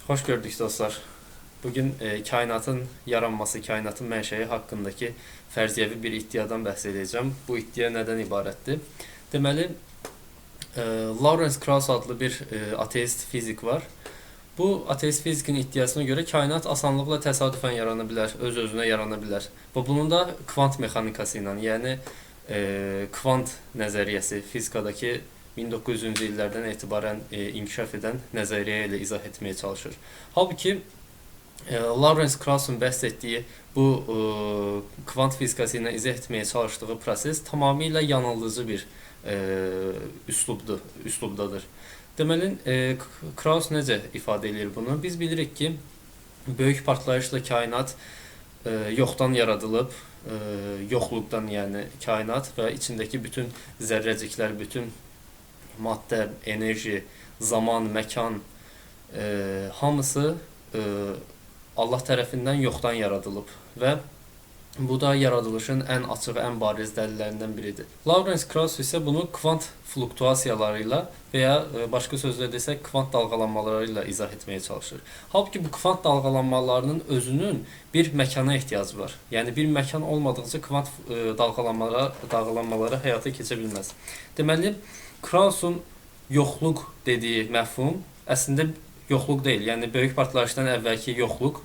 Hoş gördük dostlar. Bugün kainatın yaranması, kainatın mənşəyi haqqındakı fərziyəvi bir iddiadan bəhs edəcəm. Bu iddia nədən ibarətdir? Deməli, Lawrence Krauss adlı bir ateist fizik var. Bu ateist fizikin iddiasına göre kainat asanlıqla təsadüfən yarana bilər, öz-özünə yarana bilər. Və bunun da kvant mexanikası ilə, yəni kvant nəzəriyyəsi fizikadakı 1900-cü illərdən etibarən inkişaf edən nəzəriyyə ilə izah etməyə çalışır. Halbuki Lawrence Krauss'un bəhs etdiyi bu kvant fizikası ilə izah etməyə çalıştığı proses tamamilə yanıldıcı bir üslubdadır. Deməli, Krauss necə ifadə edir bunu? Biz bilirik ki, böyük partlayışla kainat yoxdan yaradılıb, yoxluqdan yəni kainat və içindəki bütün zərrəciklər, bütün maddə, enerji, zaman, məkan hamısı Allah tərəfindən yoxdan yaradılıb və bu da yaradılışın ən açıq, ən bariz dəlillərindən biridir. Lawrence Krauss isə bunu kvant fluktuasiyalarıyla və ya başqa sözlə desək kvant dalgalanmalarıyla izah etməyə çalışır. Halbuki bu kvant dalgalanmalarının özünün bir məkana ehtiyacı var. Yəni bir məkan olmadıqca kvant dalgalanmaları həyata keçə bilməz. Deməli, Krauss'un yoxluq dediyi məfhum əslində yoxluq deyil. Yəni böyük partlayışdan əvvəlki yoxluq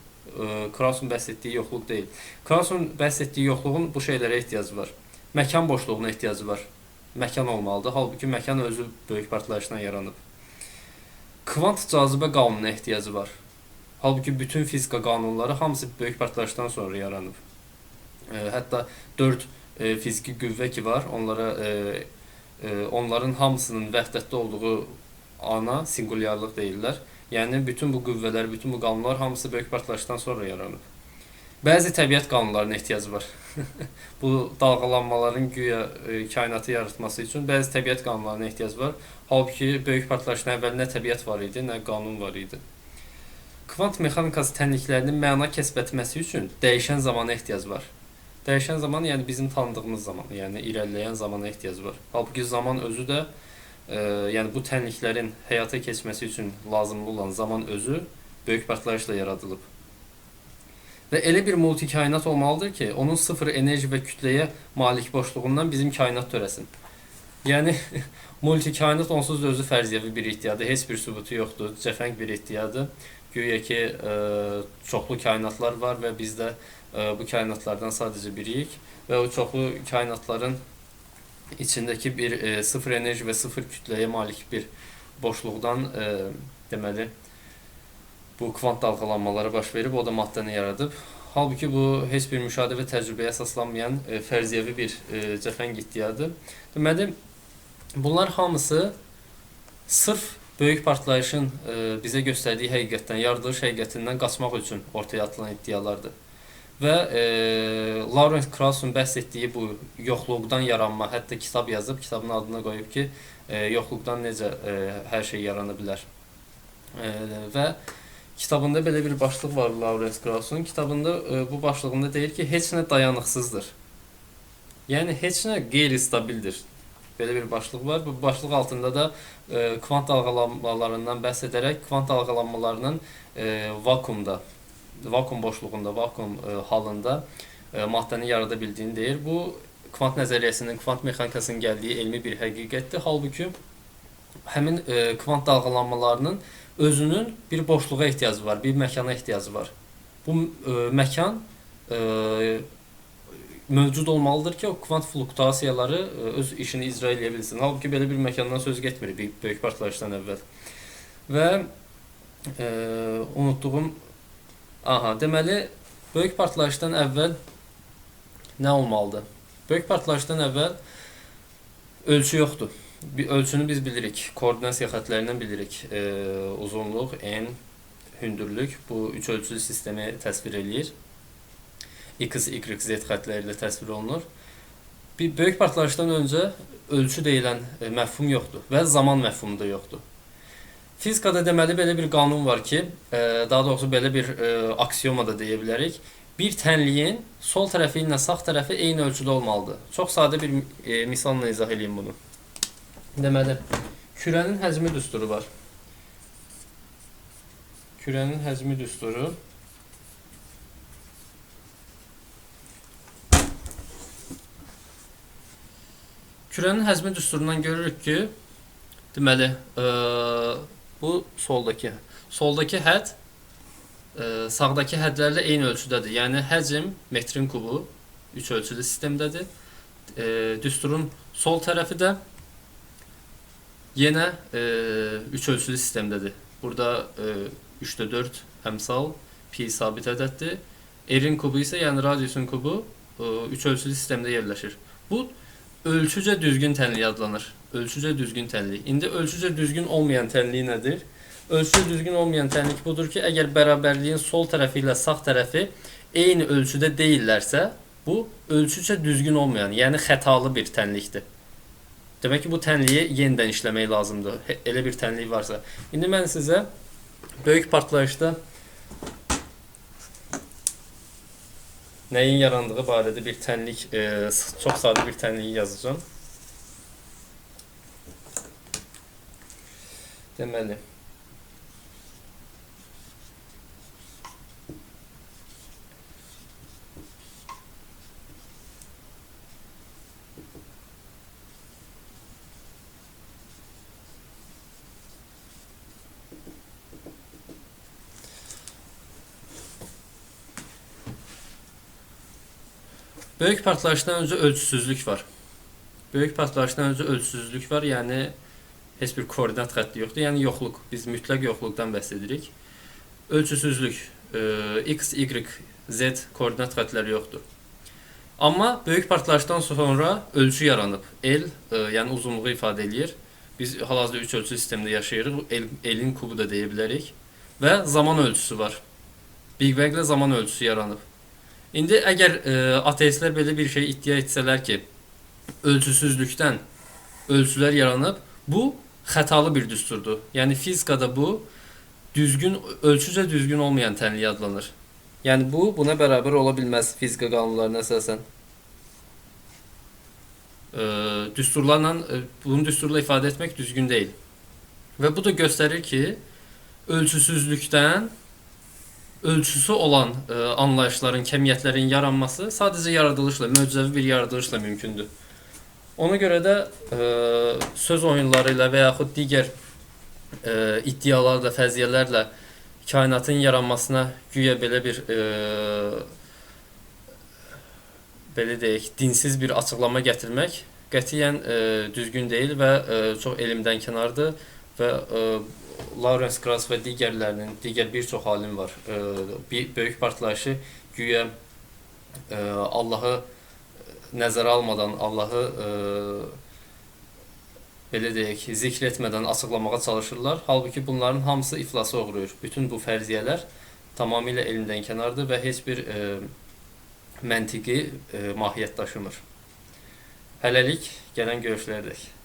Krauss'un bəhs etdiyi yoxluq deyil. Krauss'un bəhs etdiyi yoxluğun bu şeylərə ehtiyacı var. Məkan boşluğuna ehtiyacı var. Məkan olmalıdır. Halbuki məkan özü böyük partlayışdan yaranıb. Kvant cazibə qanununa ehtiyacı var. Halbuki bütün fizika qanunları hamısı böyük partlayışdan sonra yaranıb. Hətta 4 fiziki qüvvə ki var, onların hamısının vəhdətdə olduğu ana singulyarlıq deyirlər. Yəni bütün bu qüvvələr, bütün bu qanunlar hamısı böyük partlayışdan sonra yaranıb. Bəzi təbiət qanunlarına ehtiyacı var. Bu dalgalanmaların güya kainatı yaratması üçün bəzi təbiət qanunlarına ehtiyacı var. Halbuki böyük partlayışdan əvvəl nə təbiət var idi, nə qanun var idi. Kvant mexanikası tənliklərinin məna kəsb etməsi üçün dəyişən zamana ehtiyacı var. Dəyişən zaman yəni bizim tanıdığımız zaman, yəni irəliləyən zamana ehtiyacı var. Halbuki zaman özü də yəni bu tənliklərin həyata keçməsi üçün lazımlı olan zaman özü böyük partlayışla yaradılıb. Və elə bir multikainat olmalıdır ki, onun sıfır enerji və kütləyə malik boşluğundan bizim kainat törəsin. Yəni multikainat onsuz da özü fərziyəvi bir iddiadır, heç bir sübutu yoxdur, cəfəng bir iddiadır. Güya ki çoxlu kainatlar var və biz də bu kainatlardan sadəcə biriyik və o çoxlu kainatların içindeki bir sıfır enerji ve sıfır kütleye malik bir boşluqdan deməli bu kvant dalgalanmaları baş verib, o da maddəni yaradıb. Halbuki bu heç bir müşahidə və təcrübəyə əsaslanmayan fərziyəvi bir cəfəng iddiadır. Deməli, bunlar hamısı sırf böyük partlayışın bizə göstərdiyi həqiqətdən, yaradılış həqiqətindən qaçmaq üçün ortaya atılan iddialardır. Və Lawrence Krauss'un bəhs etdiyi bu yoxluqdan yaranma, hətta kitab yazıb, kitabın adına qoyub ki, yoxluqdan necə hər şey yarana bilər. Və kitabında belə bir başlıq var Lawrence Krauss'un. Kitabında bu başlığında deyir ki, heç nə dayanıqsızdır. Yəni heç nə qeyri-stabildir. Belə bir başlıq var. Bu başlıq altında da kvant dalgalanmalarından bəhs edərək kvant dalgalanmalarının vakum boşluğunda, vakum halında maddəni yarada bildiyini deyir. Bu kvant nəzəriyyəsinin, kvant mexanikasının gəldiyi elmi bir həqiqətdir. Halbuki həmin kvant dalgalanmalarının özünün bir boşluğa ehtiyacı var, bir məkana ehtiyacı var. Bu məkan mövcud olmalıdır ki, o kvant fluktuasiyaları öz işini icra edə bilsin. Halbuki belə bir məkandan söz getmir böyük partlayışdan əvvəl. Və unutduğum deməli, böyük partlayışdan əvvəl nə olmalıdır? Böyük partlayışdan əvvəl ölçü yoxdur. Ölçünü biz bilirik, koordinasiya xətlərindən bilirik. Uzunluq, en, hündürlük bu üç ölçülü sistemi təsvir eləyir. X, Y, Z xətləri ilə təsvir olunur. Bir böyük partlayışdan öncə ölçü deyilən məfhum yoxdur və zaman məfhumu da yoxdur. Fizikada deməli belə bir qanun var ki, daha doğrusu belə bir aksiyoma da deyə bilərik. Bir tənliyin sol tərəfi ilə sağ tərəfi eyni ölçüdə olmalıdır. Çox sadə bir misalla izah edeyim bunu. Deməli, kürənin həcmi düsturu var. Kürənin həcmi düsturu. Kürənin həcmi düsturundan görürük ki, deməli, bu soldakı hədd sağdakı hədlərlə eyni ölçüdədir. Yəni həcm metrin kubu 3 ölçülü sistemdədir. Düsturun sol tərəfi də yenə 3 ölçülü sistemdədir. Burada 3'də 4 əmsal pi sabit ədəddir. R'in kubu isə, yəni radiusun kubu 3 ölçülü sistemdə yerləşir. Bu ölçücə düzgün tənlik adlanır. Ölçücə düzgün tənlik. İndi ölçücə düzgün olmayan tənlik nədir? Ölçücə düzgün olmayan tənlik budur ki, əgər bərabərliyin sol tərəfi ilə sağ tərəfi eyni ölçüdə deyillərsə, bu ölçücə düzgün olmayan, yəni xətalı bir tənlikdir. Demək ki, bu tənliyi yenidən işləmək lazımdır. Elə bir tənlik varsa. İndi mən sizə böyük partlayışda nəyin yarandığı barədə bir tənlik, çox sadə bir tənliyi yazacağım. Deməli, böyük partlayışdan öncə ölçüsüzlük var. Böyük partlayışdan öncə ölçüsüzlük var, yəni heç bir koordinat xətti yoxdur, yəni yoxluq. Biz mütləq yoxluqdan bəhs edirik. Ölçüsüzlük, x, y, z koordinat xəttləri yoxdur. Amma böyük partlayışdan sonra ölçü yaranıb. L, yəni uzunluğu ifadə edir. Biz hal-hazırda 3 ölçülü sistemdə yaşayırıq. L'in kubu da deyə bilərik. Və zaman ölçüsü var. Big Bang-lə zaman ölçüsü yaranıb. İndi əgər ateistlər belə bir şey iddia etsələr ki, ölçüsüzlükdən ölçülər yaranıb, bu xətalı bir düsturdur. Yəni fizikada bu ölçücə düzgün olmayan tənlik adlanır. Yəni bu buna bərabər ola bilməz fizika qanunlarına əsasən. Bunu düsturla ifadə etmək düzgün deyil. Və bu da göstərir ki, ölçüsüzlükdən ölçüsü olan anlayışların, kəmiyyətlərin yaranması sadəcə yaradılışla, möcüzəvi bir yaradılışla mümkündür. Ona görə də söz oyunları ilə və yaxud digər iddialarla, fəziyyələrlə kainatın yaranmasına güya belə bir belə deyək, dinsiz bir açıqlama gətirmək qətiyyən düzgün deyil və çox elmdən kənardır və Lawrence Krauss və digərlərinin, digər bir çox alim var. Böyük partlayışı güya Allahı nəzərə almadan, Allahı belə deyək, zikr etmədən açıqlamağa çalışırlar. Halbuki bunların hamısı iflasa uğrayır. Bütün bu fərziyyələr tamamilə elmdən kənardır və heç bir məntiqi mahiyyət daşımır. Hələlik gələn görüşlərdək.